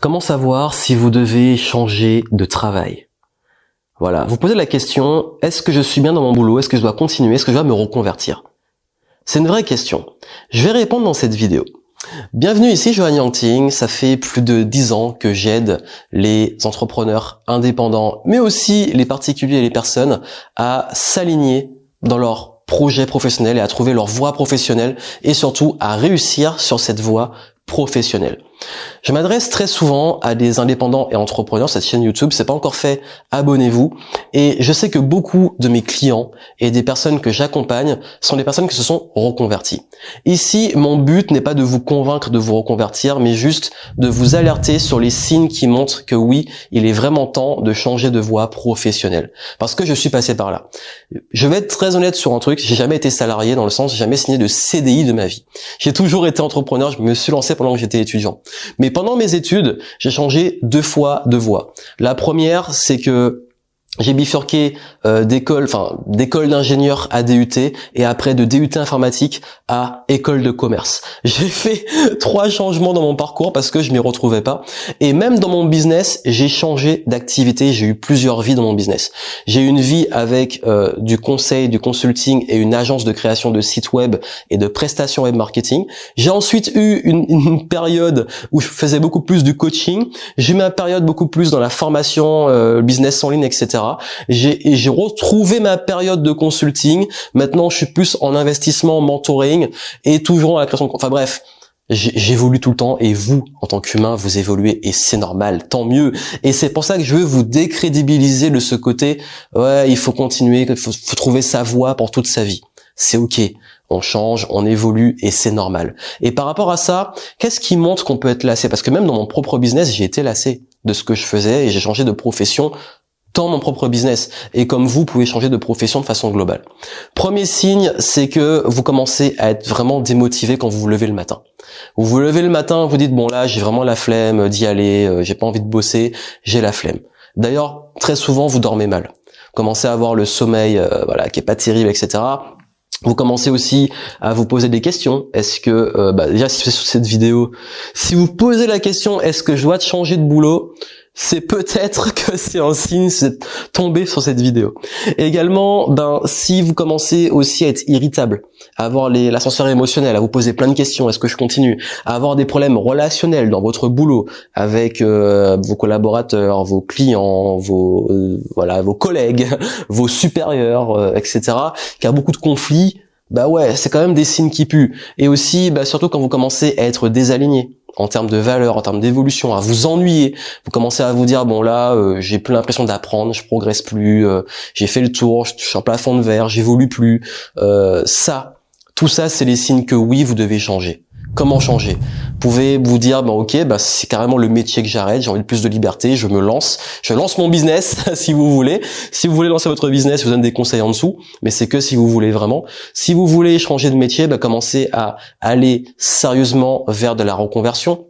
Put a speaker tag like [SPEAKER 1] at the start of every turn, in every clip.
[SPEAKER 1] Comment savoir si vous devez changer de travail? Voilà, vous posez la question, est-ce que je suis bien dans mon boulot? Est-ce que je dois continuer? Est-ce que je dois me reconvertir? C'est une vraie question. Je vais répondre dans cette vidéo. Bienvenue ici, Johan Yangting. Ça fait plus de 10 ans que j'aide les entrepreneurs indépendants, mais aussi les particuliers et les personnes à s'aligner dans leur projet professionnel et à trouver leur voie professionnelle et surtout à réussir sur cette voie professionnelle. Je m'adresse très souvent à des indépendants et entrepreneurs. Cette chaîne YouTube, c'est pas encore fait, abonnez-vous. Et je sais que beaucoup de mes clients et des personnes que j'accompagne sont des personnes qui se sont reconverties. Ici, mon but n'est pas de vous convaincre de vous reconvertir, mais juste de vous alerter sur les signes qui montrent que oui, il est vraiment temps de changer de voie professionnelle. Parce que je suis passé par là. Je vais être très honnête sur un truc, j'ai jamais été salarié dans le sens, j'ai jamais signé de CDI de ma vie. J'ai toujours été entrepreneur, je me suis lancé pendant que j'étais étudiant. Mais pendant mes études, j'ai changé 2 fois de voie. La première, c'est que j'ai bifurqué d'école d'ingénieur à DUT et après de DUT informatique à école de commerce. J'ai fait 3 changements dans mon parcours parce que je m'y retrouvais pas. Et même dans mon business, j'ai changé d'activité. J'ai eu plusieurs vies dans mon business. J'ai eu une vie avec du conseil, du consulting et une agence de création de sites web et de prestations web marketing. J'ai ensuite eu une période où je faisais beaucoup plus du coaching. J'ai eu ma période beaucoup plus dans la formation, business en ligne, etc. J'ai retrouvé ma période de consulting. Maintenant, je suis plus en investissement, mentoring et toujours dans la création de... Enfin bref, j'évolue tout le temps et vous, en tant qu'humain, vous évoluez et c'est normal, tant mieux. Et c'est pour ça que je veux vous décrédibiliser de ce côté. Ouais, il faut continuer, il faut trouver sa voie pour toute sa vie. C'est ok. On change, on évolue et c'est normal. Et par rapport à ça, qu'est-ce qui montre qu'on peut être lassé? Parce que même dans mon propre business, j'ai été lassé de ce que je faisais et j'ai changé de profession dans mon propre business. Et comme vous pouvez changer de profession de façon globale. Premier signe, c'est que vous commencez à être vraiment démotivé quand vous vous levez le matin. Vous vous levez le matin, vous dites bon là, j'ai vraiment la flemme d'y aller, j'ai pas envie de bosser, j'ai la flemme. D'ailleurs, très souvent vous dormez mal. Vous commencez à avoir le sommeil qui est pas terrible, etc. Vous commencez aussi à vous poser des questions. Est-ce que, déjà si c'est sur cette vidéo, si vous posez la question, est-ce que je dois changer de boulot? C'est peut-être que c'est un signe, c'est tomber sur cette vidéo. Et également, si vous commencez aussi à être irritable, à avoir l'ascenseur émotionnel, à vous poser plein de questions, est-ce que je continue, à avoir des problèmes relationnels dans votre boulot avec vos collaborateurs, vos clients, vos collègues, vos supérieurs, etc., qui a beaucoup de conflits, c'est quand même des signes qui puent. Et aussi, surtout quand vous commencez à être désaligné en termes de valeur, en termes d'évolution, à vous ennuyer, vous commencez à vous dire bon là, j'ai plus l'impression d'apprendre, je progresse plus, j'ai fait le tour, je suis en plafond de verre, j'évolue plus. Tout ça, c'est les signes que oui, vous devez changer. Comment changer? Vous pouvez vous dire c'est carrément le métier que j'arrête, j'ai envie de plus de liberté, je lance mon business si vous voulez. Si vous voulez lancer votre business, je vous donne des conseils en dessous, mais c'est que si vous voulez vraiment. Si vous voulez changer de métier, commencez à aller sérieusement vers de la reconversion.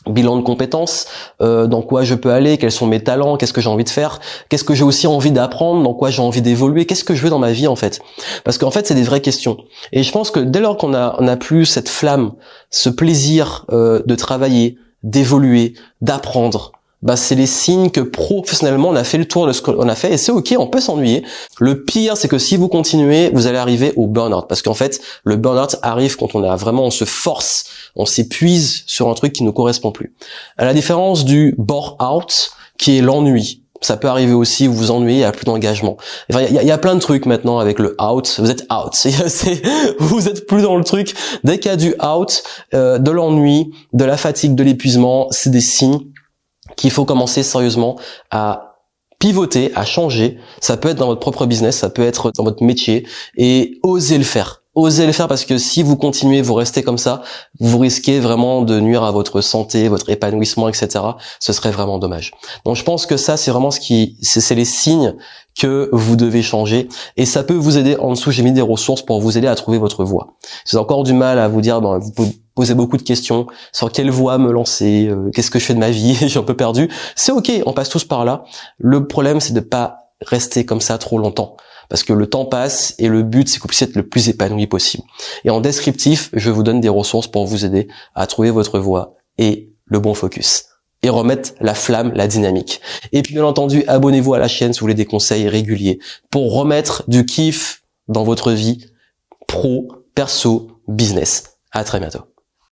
[SPEAKER 1] Bilan de compétences, dans quoi je peux aller, quels sont mes talents, qu'est-ce que j'ai envie de faire, qu'est-ce que j'ai aussi envie d'apprendre, dans quoi j'ai envie d'évoluer, qu'est-ce que je veux dans ma vie en fait. Parce qu'en fait c'est des vraies questions. Et je pense que dès lors qu'on a plus cette flamme, ce plaisir de travailler, d'évoluer, d'apprendre, c'est les signes que professionnellement on a fait le tour de ce qu'on a fait et c'est ok, on peut s'ennuyer. Le pire c'est que si vous continuez, vous allez arriver au burn-out parce qu'en fait le burn-out arrive quand on se force, on s'épuise sur un truc qui ne correspond plus. À la différence du bore-out qui est l'ennui. Ça peut arriver aussi, vous vous ennuyez, il n'y a plus d'engagement. Il y a plein de trucs maintenant avec le out. Vous êtes out. Vous êtes plus dans le truc. Dès qu'il y a du out, de l'ennui, de la fatigue, de l'épuisement, c'est des signes qu'il faut commencer sérieusement à pivoter, à changer. Ça peut être dans votre propre business, ça peut être dans votre métier et osez le faire. Osez le faire parce que si vous continuez, vous restez comme ça, vous risquez vraiment de nuire à votre santé, votre épanouissement, etc. Ce serait vraiment dommage. Donc je pense que ça, c'est vraiment c'est les signes que vous devez changer et ça peut vous aider. En dessous, j'ai mis des ressources pour vous aider à trouver votre voie. Si vous avez encore du mal à vous dire, vous pouvez poser beaucoup de questions sur quelle voie me lancer, qu'est-ce que je fais de ma vie, je suis un peu perdu. C'est ok, on passe tous par là. Le problème, c'est de pas rester comme ça trop longtemps. Parce que le temps passe et le but, c'est que vous puissiez être le plus épanoui possible. Et en descriptif, je vous donne des ressources pour vous aider à trouver votre voie et le bon focus. et remettre la flamme, la dynamique. Et puis bien entendu, abonnez-vous à la chaîne si vous voulez des conseils réguliers pour remettre du kiff dans votre vie pro, perso, business. À très bientôt.